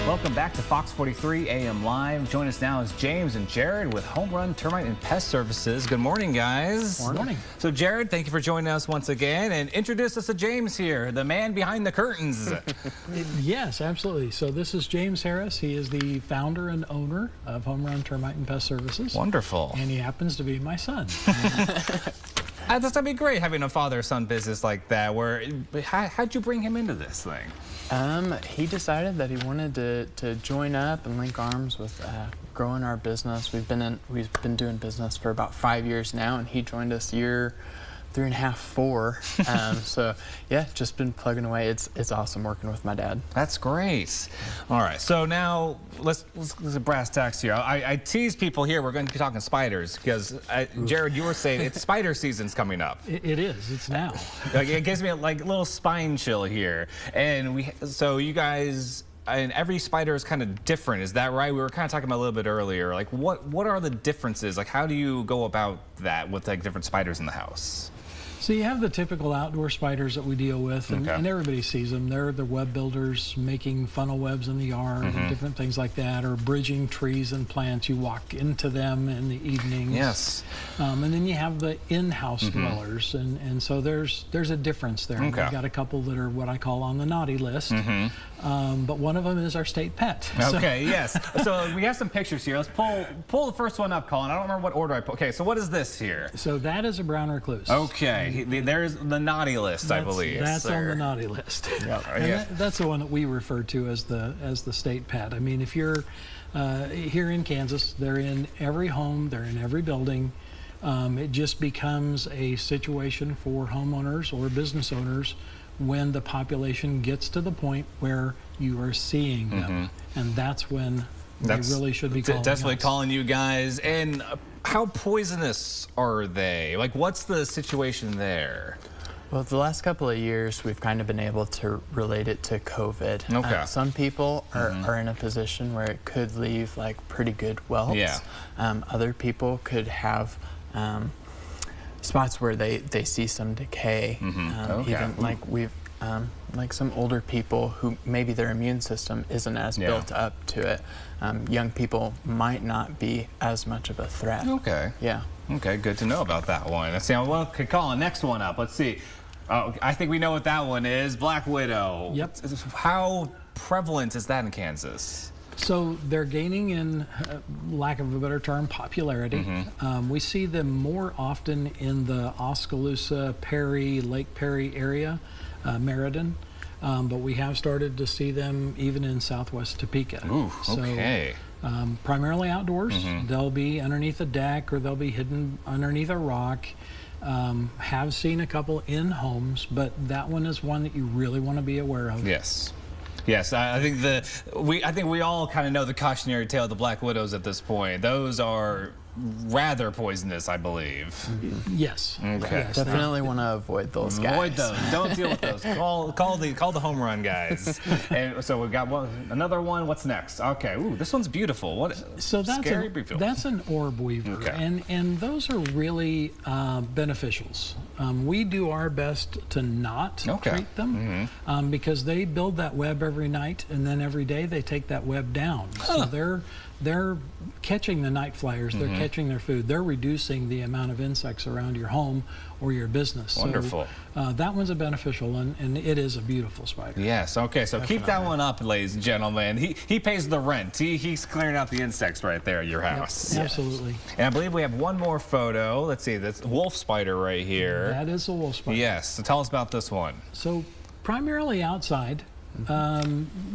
Welcome back to Fox 43 AM Live. Join us now is James and Jared with Home Run Termite and Pest Services. Good morning, guys. Morning. So, Jared, thank you for joining us once again. And introduce us to James here, the man behind the curtains. Yes, absolutely. So this is James Harris. He is the founder and owner of Home Run Termite and Pest Services. Wonderful. And he happens to be my son. That's going to be great having a father-son business like that. How'd you bring him into this thing? He decided that he wanted to join up and link arms with growing our business. We've been doing business for about 5 years now, and he joined us year 3.5, 4. So yeah, just been plugging away. It's awesome working with my dad. That's great. All right, so now let's brass tacks here. I tease people here. We're going to be talking spiders because Jared, you were saying it's spider season's coming up. It is. It's now. Like, it gives me like a little spine chill here. And so you guys. And every spider is kind of different, is that right? We were kind of talking about a little bit earlier. Like, what are the differences? Like, how do you go about that with like different spiders in the house? So you have the typical outdoor spiders that we deal with, and everybody sees them. They're the web builders making funnel webs in the yard and different things like that, or bridging trees and plants. You walk into them in the evenings. Yes. And then you have the in-house dwellers, and so there's a difference there. We've got a couple that are what I call on the naughty list, but one of them is our state pet. Okay, yes. So we have some pictures here. Let's pull the first one up, Colin. I don't remember what order I put. Okay, so what is this here? So that is a brown recluse. Okay. There's the naughty list, I believe. That's on the naughty list. That's the one that we refer to as the state pet. I mean, if you're here in Kansas, they're in every home, they're in every building. It just becomes a situation for homeowners or business owners when the population gets to the point where you are seeing them, and that's when they really should be calling definitely us. Calling you guys. And how poisonous are they? Like, what's the situation there? Well, the last couple of years, we've kind of been able to relate it to COVID. Okay. Some people are in a position where it could leave like pretty good welts. Yeah. Other people could have spots where they see some decay. Even like like some older people who maybe their immune system isn't as built up to it. Young people might not be as much of a threat. Okay. Yeah. Okay, good to know about that one. Let's see. Well, Colin, next one up. Let's see. Oh, I think we know what that one is. Black Widow. Yep. How prevalent is that in Kansas? So they're gaining in, lack of a better term, popularity. We see them more often in the Oskaloosa, Perry, Lake Perry area, Meriden. But we have started to see them even in southwest Topeka. Ooh, okay. So, primarily outdoors. They'll be underneath a deck or they'll be hidden underneath a rock. Have seen a couple in homes, but that one is one that you really want to be aware of. Yes. Yes, I think we all kind of know the cautionary tale of the Black Widows at this point. Those are rather poisonous, I believe. Yes. Okay. Yes, Definitely want to avoid those guys. Avoid those. Don't deal with those. Call the home run guys. And so we've got another one. What's next? Okay. Ooh, this one's beautiful. So that's an orb weaver, okay. and those are really beneficials. We do our best to not treat them because they build that web every night, and then every day they take that web down. So they're catching the night flyers, they're catching their food, they're reducing the amount of insects around your home or your business. Wonderful. So that one's a beneficial, and it is a beautiful spider. Yes, okay, so keep that one up, ladies and gentlemen. He pays the rent. He's clearing out the insects right there at your house. Yep, absolutely. And I believe we have one more photo. Let's see, that's wolf spider right here. That is a wolf spider. Yes, so tell us about this one. So primarily outside.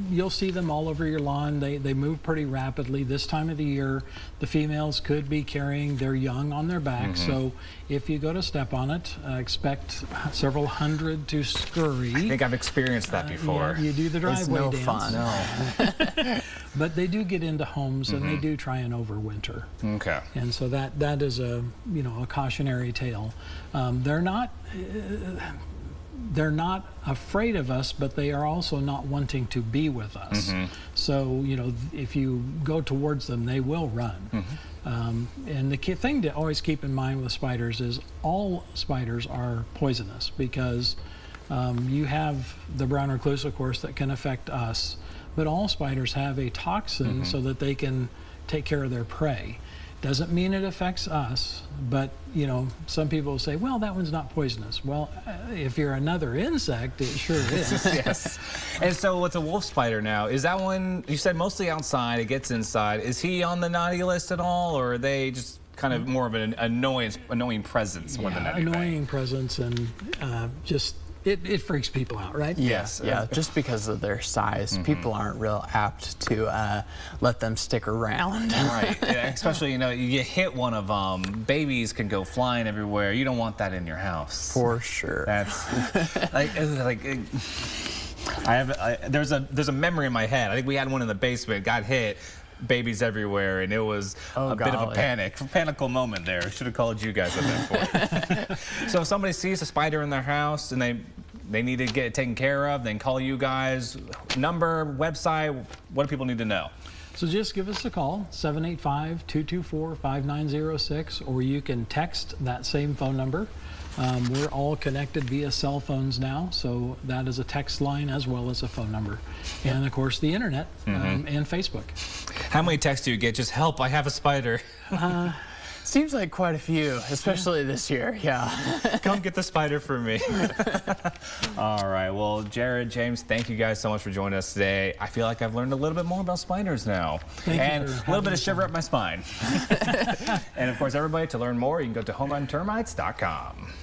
You'll see them all over your lawn. They move pretty rapidly. This time of the year, the females could be carrying their young on their back. So if you go to step on it, expect several hundred to scurry. I think I've experienced that before. Yeah, you do the driveway dance. Fun. No. But they do get into homes and they do try and overwinter. Okay. And so that is a cautionary tale. They're not afraid of us, but they are also not wanting to be with us. So, if you go towards them, they will run. And the key thing to always keep in mind with spiders is all spiders are poisonous because You have the brown recluse, of course, that can affect us, but all spiders have a toxin so that they can take care of their prey. Doesn't mean it affects us, but you know, some people say, well, that one's not poisonous. Well, if you're another insect, it sure is. Yes. And so what's a wolf spider now? Is that one, you said mostly outside, it gets inside. Is he on the naughty list at all, or are they just kind of more of an annoying presence more than anything? Annoying presence, and just it freaks people out, right? Yes, yeah, just because of their size, people aren't real apt to let them stick around. Right, yeah, especially, you know, you hit one of them, babies can go flying everywhere. You don't want that in your house. For sure. That's like there's a memory in my head. I think we had one in the basement, got hit, babies everywhere, and it was a bit of a panical moment there. Should have called you guys at that point. So if somebody sees a spider in their house and they need to get it taken care of, then call you guys. Number, website, what do people need to know? So just give us a call, 785-224-5906, or you can text that same phone number. We're all connected via cell phones now, so that is a text line as well as a phone number. And of course the internet and Facebook. How many texts do you get? Just help, I have a spider. Seems like quite a few, especially this year, yeah. Come get the spider for me. All right, well, Jared, James, thank you guys so much for joining us today. I feel like I've learned a little bit more about spiders now. And a little bit of shiver up my spine. And of course, everybody, to learn more, you can go to homeruntermites.com.